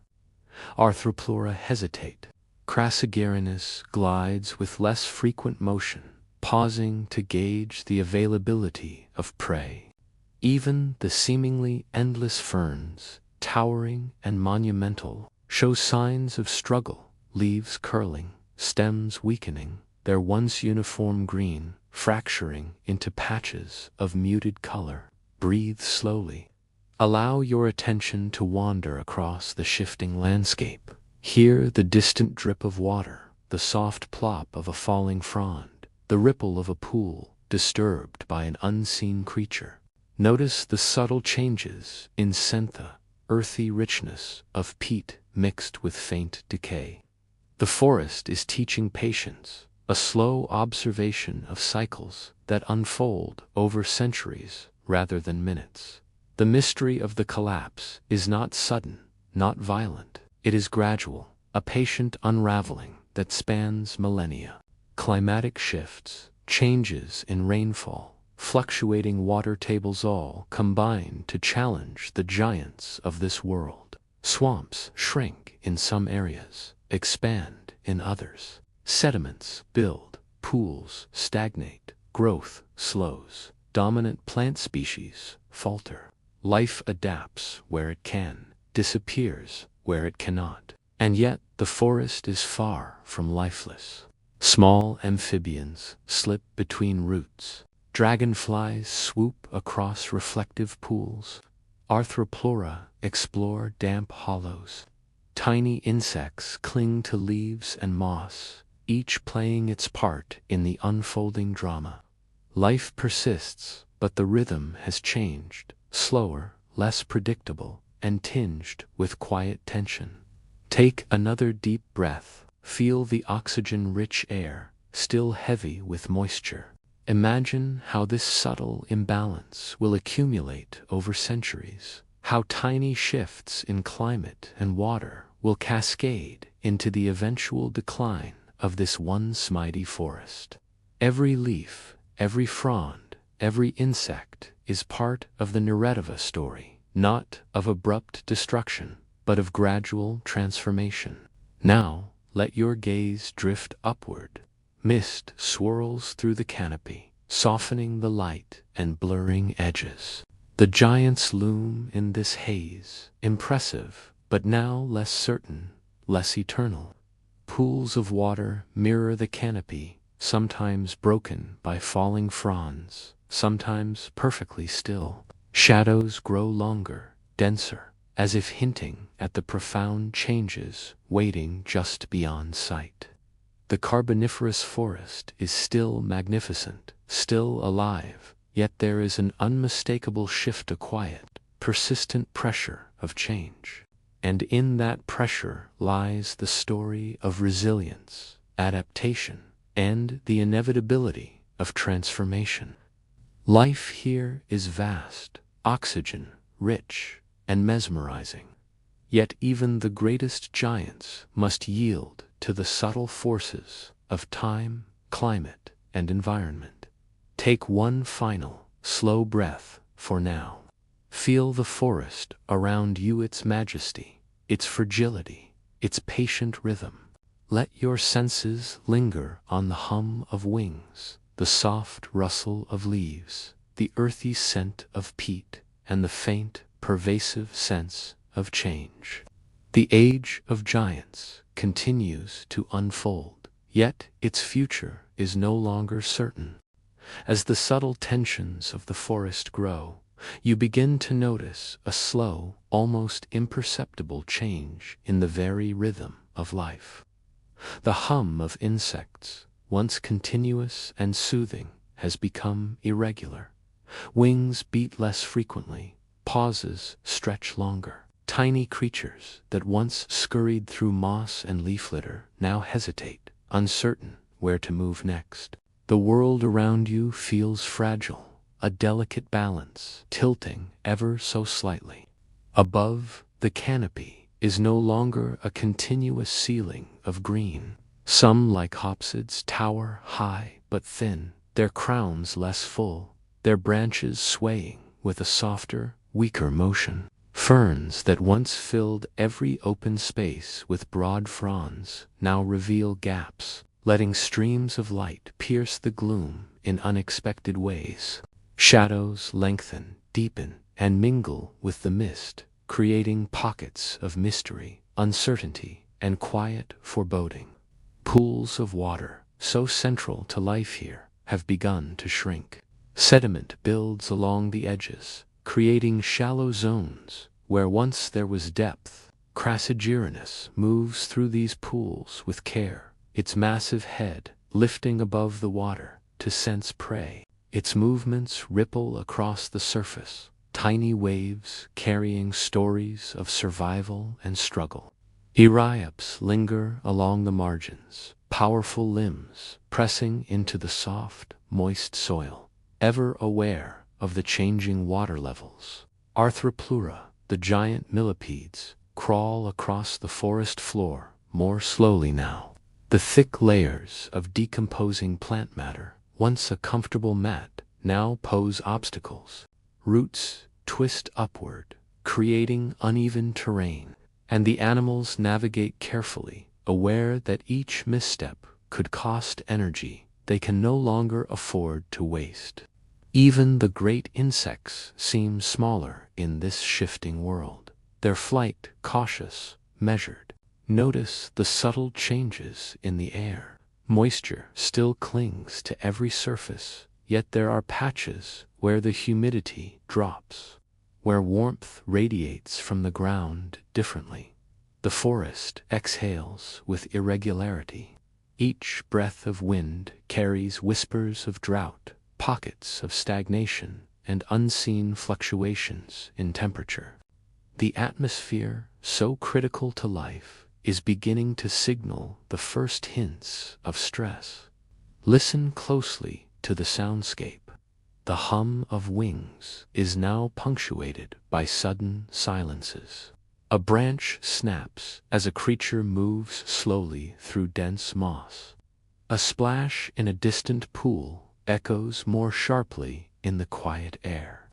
Speaker 1: Arthroplura hesitate. Crassigyrinus glides with less frequent motion, pausing to gauge the availability of prey. Even the seemingly endless ferns, towering and monumental, show signs of struggle, leaves curling, stems weakening, their once uniform green fracturing into patches of muted color. Breathe slowly. Allow your attention to wander across the shifting landscape. Hear the distant drip of water, the soft plop of a falling frond, the ripple of a pool disturbed by an unseen creature. Notice the subtle changes in scentha, earthy richness of peat mixed with faint decay. The forest is teaching patience, a slow observation of cycles that unfold over centuries rather than minutes. The mystery of the collapse is not sudden, not violent. It is gradual, a patient unraveling that spans millennia. Climatic shifts, changes in rainfall, fluctuating water tables all combine to challenge the giants of this world. Swamps shrink in some areas, expand in others. Sediments build, pools stagnate, growth slows. Dominant plant species falter. Life adapts where it can, disappears where it cannot. And yet the forest is far from lifeless. Small amphibians slip between roots. Dragonflies swoop across reflective pools. Arthroplura explore damp hollows. Tiny insects cling to leaves and moss, each playing its part in the unfolding drama. Life persists, but the rhythm has changed, slower, less predictable, and tinged with quiet tension. Take another deep breath. Feel the oxygen-rich air, still heavy with moisture. Imagine how this subtle imbalance will accumulate over centuries, how tiny shifts in climate and water will cascade into the eventual decline of this once mighty forest. Every leaf, every frond, every insect is part of the Narrativa story, not of abrupt destruction, but of gradual transformation. Now, let your gaze drift upward. Mist swirls through the canopy, softening the light and blurring edges. The giants loom in this haze, impressive, but now less certain, less eternal. Pools of water mirror the canopy, sometimes broken by falling fronds, sometimes perfectly still. Shadows grow longer, denser, as if hinting at the profound changes waiting just beyond sight. The Carboniferous forest is still magnificent, still alive, yet there is an unmistakable shift to quiet, persistent pressure of change. And in that pressure lies the story of resilience, adaptation, and the inevitability of transformation. Life here is vast, oxygen, rich, and mesmerizing. Yet even the greatest giants must yield to the subtle forces of time, climate, and environment. Take one final, slow breath for now. Feel the forest around you, its majesty, its fragility, its patient rhythm. Let your senses linger on the hum of wings, the soft rustle of leaves, the earthy scent of peat, and the faint, pervasive sense of change. The age of giants continues to unfold, yet its future is no longer certain. As the subtle tensions of the forest grow, you begin to notice a slow, almost imperceptible change in the very rhythm of life. The hum of insects, once continuous and soothing, has become irregular. Wings beat less frequently, pauses stretch longer. Tiny creatures that once scurried through moss and leaf litter now hesitate, uncertain where to move next. The world around you feels fragile, a delicate balance, tilting ever so slightly. Above, the canopy is no longer a continuous ceiling of green. Some, like hopsids, tower high but thin, their crowns less full, their branches swaying with a softer, weaker motion. Ferns that once filled every open space with broad fronds now reveal gaps, letting streams of light pierce the gloom in unexpected ways. Shadows lengthen, deepen, and mingle with the mist, creating pockets of mystery, uncertainty, and quiet foreboding. Pools of water, so central to life here, have begun to shrink. Sediment builds along the edges, creating shallow zones where once there was depth. Crassigyrinus moves through these pools with care, its massive head lifting above the water to sense prey. Its movements ripple across the surface, tiny waves carrying stories of survival and struggle. Eriops linger along the margins, powerful limbs pressing into the soft, moist soil, ever aware of the changing water levels. Arthropleura, the giant millipedes, crawl across the forest floor more slowly now. The thick layers of decomposing plant matter, once a comfortable mat, now pose obstacles. Roots twist upward, creating uneven terrain, and the animals navigate carefully, aware that each misstep could cost energy they can no longer afford to waste. Even the great insects seem smaller in this shifting world, their flight cautious, measured. Notice the subtle changes in the air. Moisture still clings to every surface, yet there are patches where the humidity drops, where warmth radiates from the ground differently. The forest exhales with irregularity. Each breath of wind carries whispers of drought, pockets of stagnation, and unseen fluctuations in temperature. The atmosphere, so critical to life, is beginning to signal the first hints of stress. Listen closely to the soundscape. The hum of wings is now punctuated by sudden silences. A branch snaps as a creature moves slowly through dense moss. A splash in a distant pool echoes more sharply in the quiet air.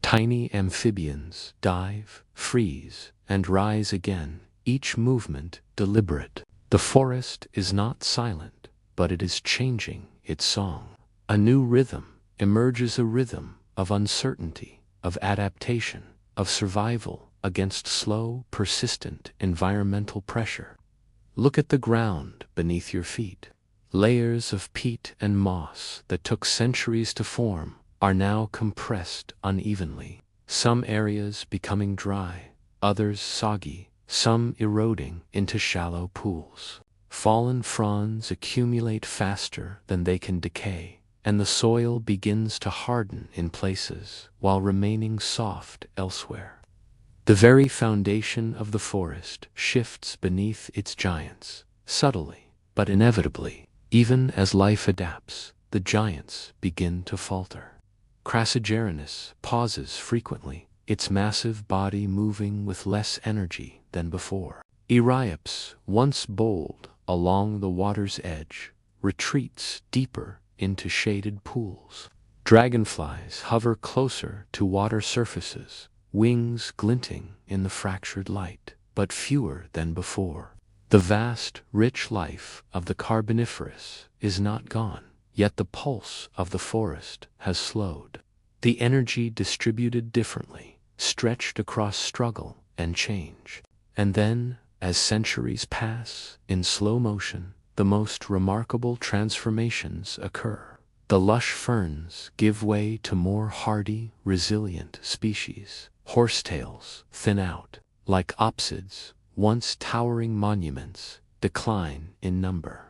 Speaker 1: Tiny amphibians dive, freeze, and rise again, each movement deliberate. The forest is not silent, but it is changing its song. A new rhythm emerges, a rhythm of uncertainty, of adaptation, of survival against slow, persistent environmental pressure. Look at the ground beneath your feet. Layers of peat and moss that took centuries to form are now compressed unevenly, some areas becoming dry, others soggy, some eroding into shallow pools. Fallen fronds accumulate faster than they can decay, and the soil begins to harden in places while remaining soft elsewhere. The very foundation of the forest shifts beneath its giants, subtly but inevitably. Even as life adapts, the giants begin to falter. Crassigyrinus pauses frequently, its massive body moving with less energy than before. Eriops, once bold along the water's edge, retreats deeper into shaded pools. Dragonflies hover closer to water surfaces, wings glinting in the fractured light, but fewer than before. The vast, rich life of the Carboniferous is not gone, yet the pulse of the forest has slowed. The energy distributed differently, stretched across struggle and change. And then, as centuries pass, in slow motion, the most remarkable transformations occur. The lush ferns give way to more hardy, resilient species. Horsetails thin out, like opsids, once towering monuments, decline in number.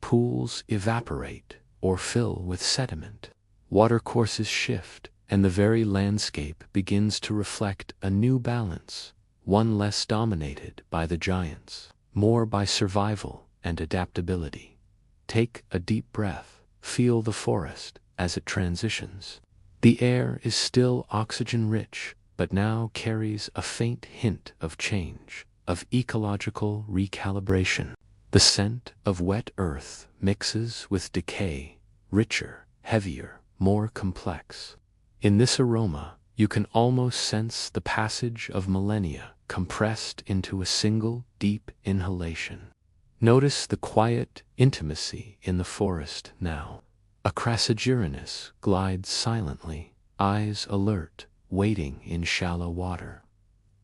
Speaker 1: Pools evaporate or fill with sediment. Watercourses shift, and the very landscape begins to reflect a new balance, one less dominated by the giants, more by survival and adaptability. Take a deep breath, feel the forest as it transitions. The air is still oxygen-rich, but now carries a faint hint of change, of ecological recalibration. The scent of wet earth mixes with decay, richer, heavier, more complex. In this aroma, you can almost sense the passage of millennia compressed into a single deep inhalation. Notice the quiet intimacy in the forest now. A Crassigyrinus glides silently, eyes alert, waiting in shallow water.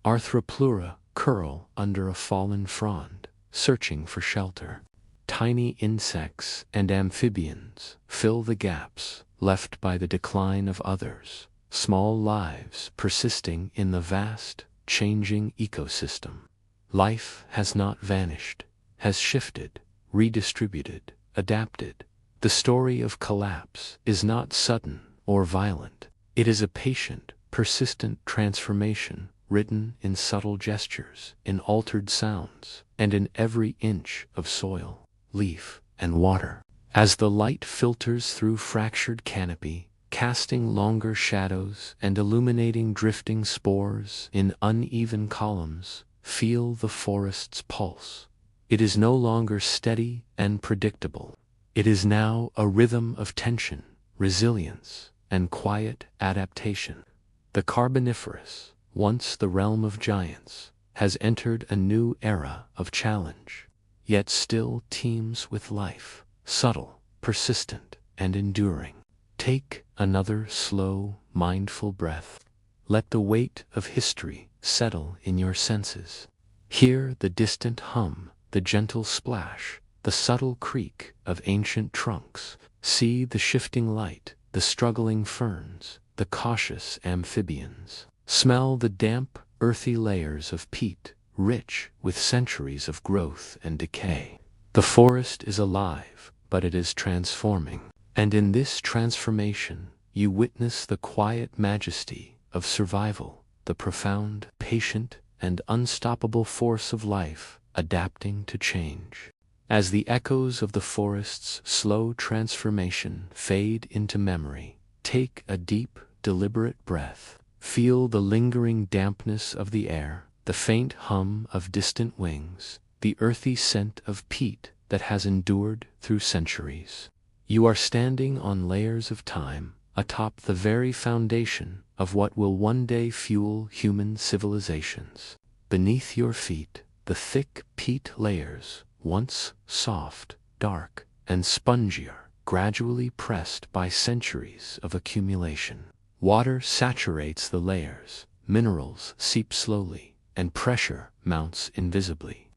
Speaker 1: Arthropleura curl under a fallen frond, searching for shelter. Tiny insects and amphibians fill the gaps left by the decline of others, small lives persisting in the vast, changing ecosystem. Life has not vanished, has shifted, redistributed, adapted. The story of collapse is not sudden or violent. It is a patient, persistent transformation written in subtle gestures, in altered sounds, and in every inch of soil, leaf, and water. As the light filters through fractured canopy, casting longer shadows and illuminating drifting spores in uneven columns, feel the forest's pulse. It is no longer steady and predictable. It is now a rhythm of tension, resilience, and quiet adaptation. The Carboniferous, once the realm of giants, has entered a new era of challenge, yet still teems with life, subtle, persistent, and enduring. Take another slow, mindful breath. Let the weight of history settle in your senses. Hear the distant hum, the gentle splash, the subtle creak of ancient trunks. See the shifting light, the struggling ferns, the cautious amphibians. Smell the damp, earthy layers of peat, rich with centuries of growth and decay. The forest is alive, but it is transforming. And in this transformation, you witness the quiet majesty of survival, the profound, patient, and unstoppable force of life adapting to change. As the echoes of the forest's slow transformation fade into memory, take a deep, deliberate breath. Feel the lingering dampness of the air, the faint hum of distant wings, the earthy scent of peat that has endured through centuries. You are standing on layers of time, atop the very foundation of what will one day fuel human civilizations. Beneath your feet, the thick peat layers, once soft, dark, and spongier, gradually pressed by centuries of accumulation. Water saturates the layers, minerals seep slowly, and pressure mounts invisibly.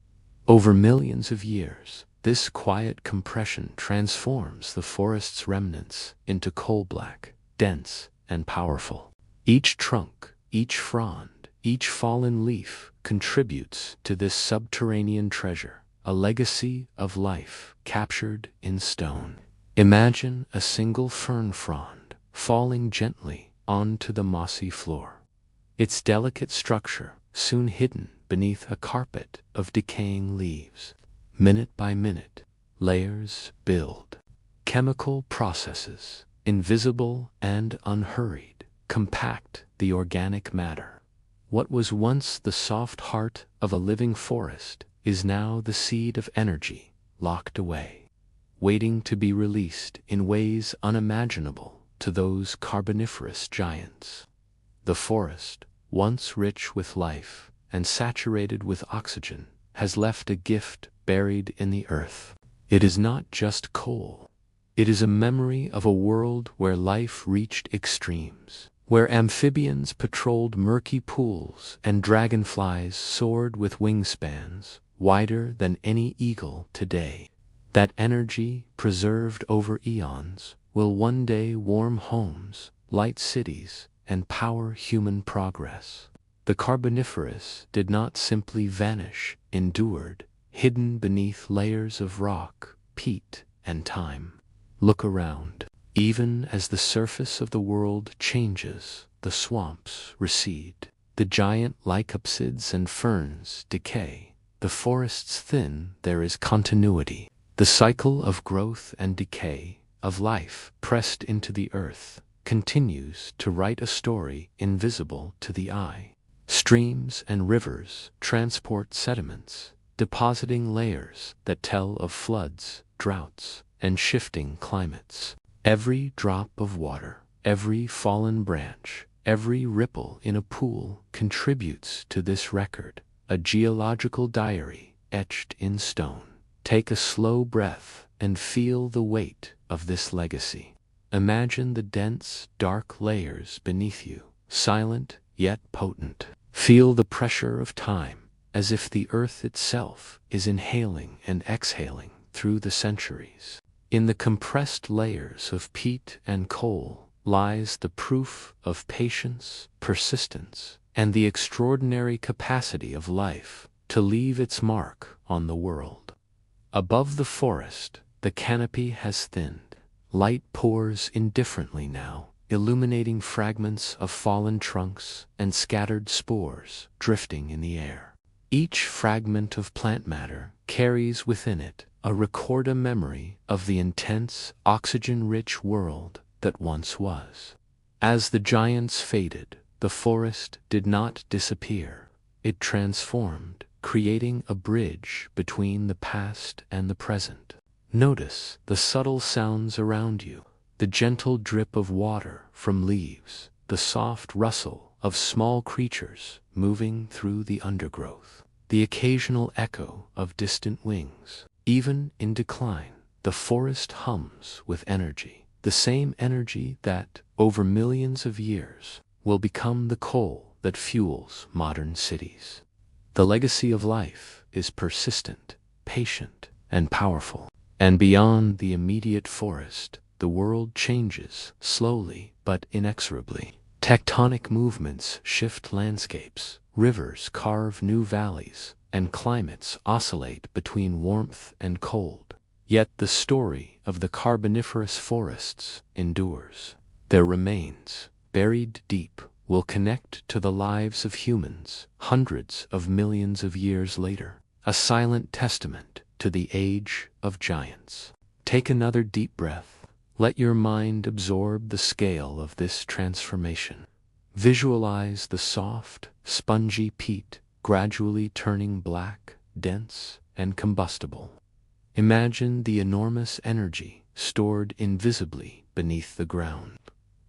Speaker 1: Over millions of years, this quiet compression transforms the forest's remnants into coal-black, dense, and powerful. Each trunk, each frond, each fallen leaf contributes to this subterranean treasure, a legacy of life captured in stone. Imagine a single fern frond falling gently onto the mossy floor. Its delicate structure soon hidden beneath a carpet of decaying leaves. Minute by minute, layers build. Chemical processes, invisible and unhurried, compact the organic matter. What was once the soft heart of a living forest is now the seed of energy locked away, waiting to be released in ways unimaginable to those Carboniferous giants. The forest, once rich with life and saturated with oxygen, has left a gift buried in the earth. It is not just coal. It is a memory of a world where life reached extremes, where amphibians patrolled murky pools and dragonflies soared with wingspans wider than any eagle today. That energy, preserved over eons, will one day warm homes, light cities, and power human progress. The Carboniferous did not simply vanish, endured. hidden beneath layers of rock, peat, and time. Look around. Even as the surface of the world changes, the swamps recede, the giant lycopsids and ferns decay, the forests thin, there is continuity. The cycle of growth and decay, of life pressed into the earth, continues to write a story invisible to the eye. Streams and rivers transport sediments, depositing layers that tell of floods, droughts, and shifting climates. Every drop of water, every fallen branch, every ripple in a pool contributes to this record, a geological diary etched in stone. Take a slow breath and feel the weight of this legacy. Imagine the dense, dark layers beneath you, silent yet potent. Feel the pressure of time, as if the earth itself is inhaling and exhaling through the centuries. In the compressed layers of peat and coal lies the proof of patience, persistence, and the extraordinary capacity of life to leave its mark on the world. Above the forest, the canopy has thinned. Light pours indifferently now, illuminating fragments of fallen trunks and scattered spores drifting in the air. Each fragment of plant matter carries within it a memory of the intense, oxygen-rich world that once was. As the giants faded, the forest did not disappear. It transformed, creating a bridge between the past and the present. Notice the subtle sounds around you, the gentle drip of water from leaves, the soft rustle of small creatures moving through the undergrowth, the occasional echo of distant wings. Even in decline, the forest hums with energy, the same energy that, over millions of years, will become the coal that fuels modern cities. The legacy of life is persistent, patient, and powerful. And beyond the immediate forest, the world changes, slowly but inexorably. Tectonic movements shift landscapes, rivers carve new valleys, and climates oscillate between warmth and cold. Yet the story of the Carboniferous forests endures. Their remains, buried deep, will connect to the lives of humans hundreds of millions of years later, a silent testament to the age of giants. Take another deep breath. Let your mind absorb the scale of this transformation. Visualize the soft, spongy peat gradually turning black, dense, and combustible. Imagine the enormous energy stored invisibly beneath the ground,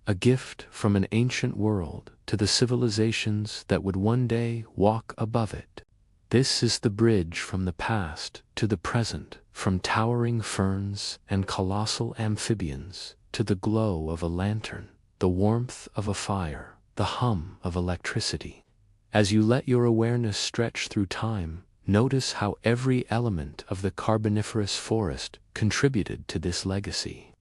Speaker 1: a gift from an ancient world to the civilizations that would one day walk above it. This is the bridge from the past to the present, from towering ferns and colossal amphibians to the glow of a lantern, the warmth of a fire, the hum of electricity. As you let your awareness stretch through time, notice how every element of the Carboniferous forest contributed to this legacy.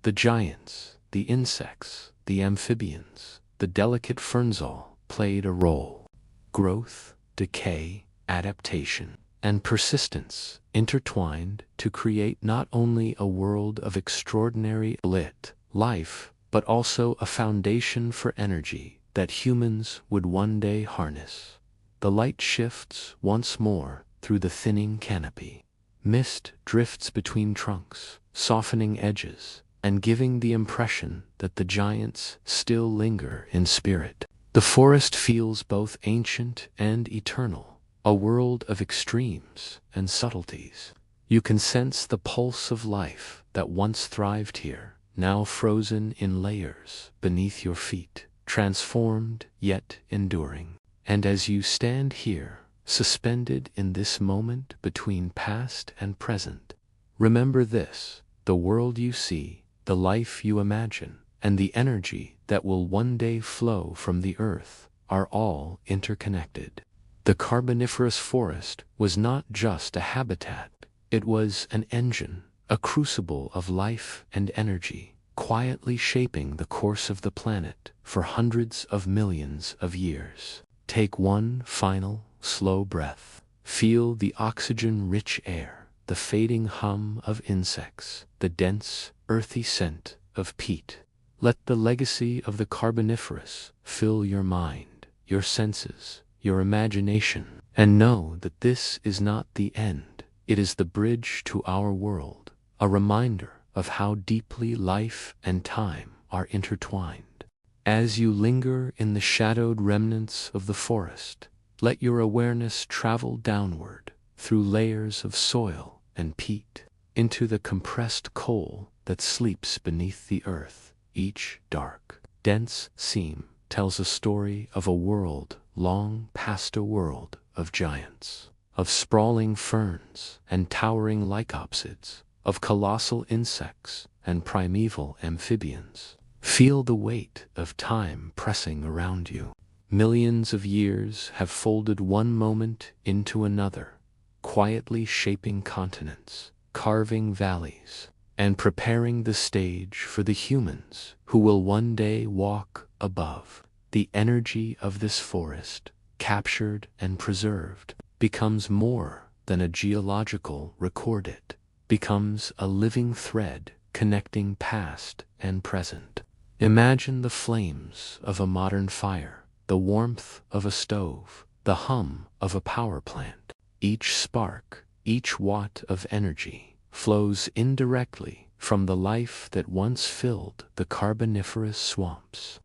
Speaker 1: The giants, the insects, the amphibians, the delicate ferns all played a role. Growth, decay, adaptation, and persistence intertwined to create not only a world of extraordinary lit life, but also a foundation for energy that humans would one day harness. The light shifts once more through the thinning canopy. Mist drifts between trunks, softening edges, and giving the impression that the giants still linger in spirit. The forest feels both ancient and eternal, a world of extremes and subtleties. You can sense the pulse of life that once thrived here, now frozen in layers beneath your feet, transformed yet enduring. And as you stand here, suspended in this moment between past and present, remember this: the world you see, the life you imagine, and the energy that will one day flow from the earth are all interconnected. The Carboniferous forest was not just a habitat, it was an engine, a crucible of life and energy, quietly shaping the course of the planet for hundreds of millions of years. Take one final, slow breath. Feel the oxygen-rich air, the fading hum of insects, the dense, earthy scent of peat. Let the legacy of the Carboniferous fill your mind, your senses, your imagination, and know that this is not the end. It is the bridge to our world, a reminder of how deeply life and time are intertwined. As you linger in the shadowed remnants of the forest, let your awareness travel downward through layers of soil and peat into the compressed coal that sleeps beneath the earth. Each dark, dense seam tells a story of a world long past a world of giants, of sprawling ferns and towering lycopsids, of colossal insects and primeval amphibians. Feel the weight of time pressing around you. Millions of years have folded one moment into another, quietly shaping continents, carving valleys, and preparing the stage for the humans who will one day walk above. The energy of this forest, captured and preserved, becomes more than a geological record. It becomes a living thread connecting past and present. Imagine the flames of a modern fire, the warmth of a stove, the hum of a power plant. Each spark, each watt of energy flows indirectly from the life that once filled the Carboniferous swamps.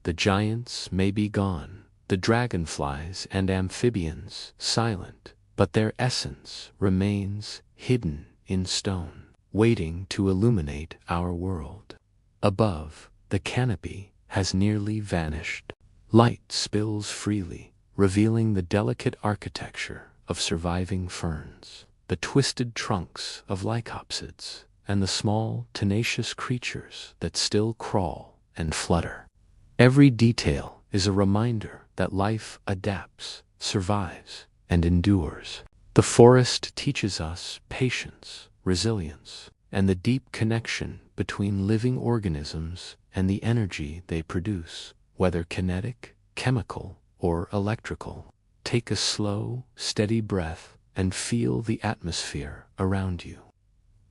Speaker 1: The giants may be gone, the dragonflies and amphibians silent, but their essence remains hidden in stone, waiting to illuminate our world. Above, the canopy has nearly vanished. Light spills freely, revealing the delicate architecture of surviving ferns, the twisted trunks of lycopsids, and the small, tenacious creatures that still crawl and flutter. Every detail is a reminder that life adapts, survives, and endures. The forest teaches us patience, resilience, and the deep connection between living organisms and the energy they produce, whether kinetic, chemical, or electrical. Take a slow, steady breath and feel the atmosphere around you.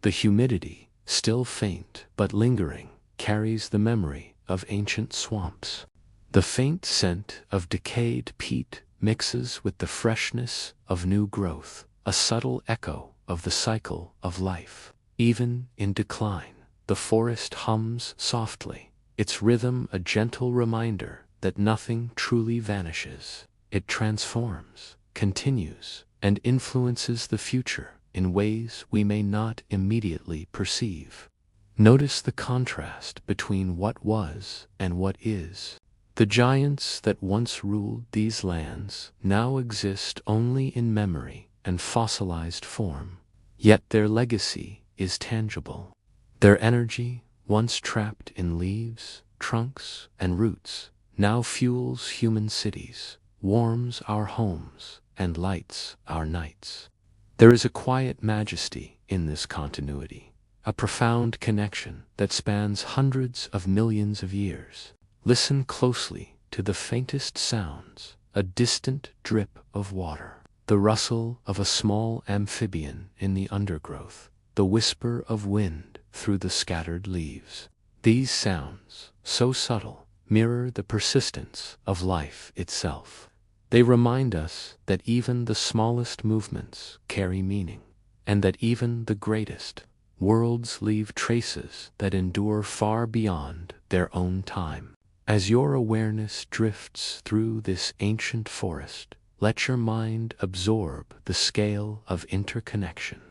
Speaker 1: The humidity, still faint but lingering, carries the memory of ancient swamps. The faint scent of decayed peat mixes with the freshness of new growth, a subtle echo of the cycle of life. Even in decline, the forest hums softly, its rhythm a gentle reminder that nothing truly vanishes. It transforms, continues, and influences the future in ways we may not immediately perceive. Notice the contrast between what was and what is. The giants that once ruled these lands now exist only in memory and fossilized form, yet their legacy is tangible. Their energy, once trapped in leaves, trunks, and roots, now fuels human cities, warms our homes, and lights our nights. There is a quiet majesty in this continuity, a profound connection that spans hundreds of millions of years. Listen closely to the faintest sounds, a distant drip of water, the rustle of a small amphibian in the undergrowth, the whisper of wind through the scattered leaves. These sounds, so subtle, mirror the persistence of life itself. They remind us that even the smallest movements carry meaning, and that even the greatest worlds leave traces that endure far beyond their own time. As your awareness drifts through this ancient forest, let your mind absorb the scale of interconnection.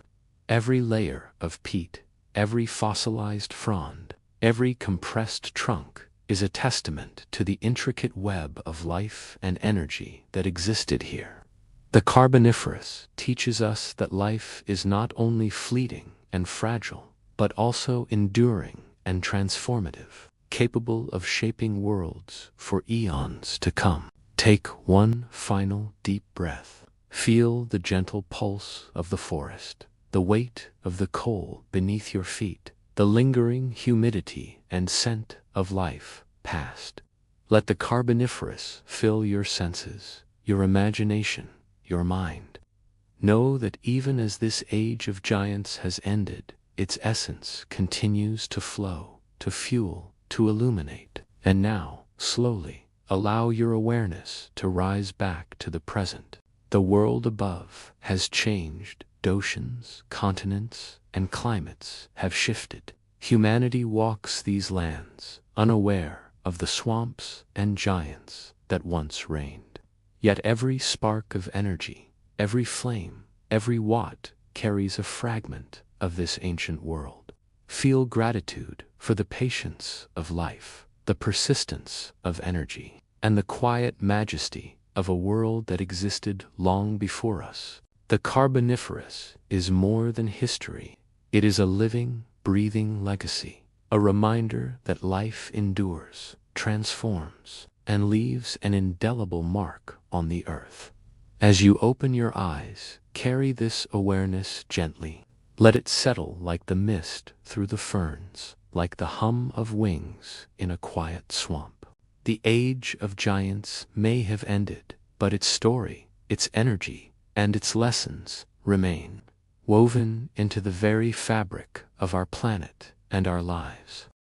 Speaker 1: Every layer of peat, every fossilized frond, every compressed trunk is a testament to the intricate web of life and energy that existed here. The Carboniferous teaches us that life is not only fleeting and fragile, but also enduring and transformative, capable of shaping worlds for eons to come. Take one final deep breath. Feel the gentle pulse of the forest, the weight of the coal beneath your feet, the lingering humidity and scent of life past. Let the Carboniferous fill your senses, your imagination, your mind. Know that even as this age of giants has ended, its essence continues to flow, to fuel, to illuminate. And now, slowly, allow your awareness to rise back to the present. The world above has changed. Oceans, continents, and climates have shifted. Humanity walks these lands, unaware of the swamps and giants that once reigned. Yet every spark of energy, every flame, every watt carries a fragment of this ancient world. Feel gratitude for the patience of life, the persistence of energy, and the quiet majesty of a world that existed long before us. The Carboniferous is more than history. It is a living, breathing legacy, a reminder that life endures, transforms, and leaves an indelible mark on the earth. As you open your eyes, carry this awareness gently. Let it settle like the mist through the ferns, like the hum of wings in a quiet swamp. The age of giants may have ended, but its story, its energy, and its lessons remain, woven into the very fabric of our planet and our lives.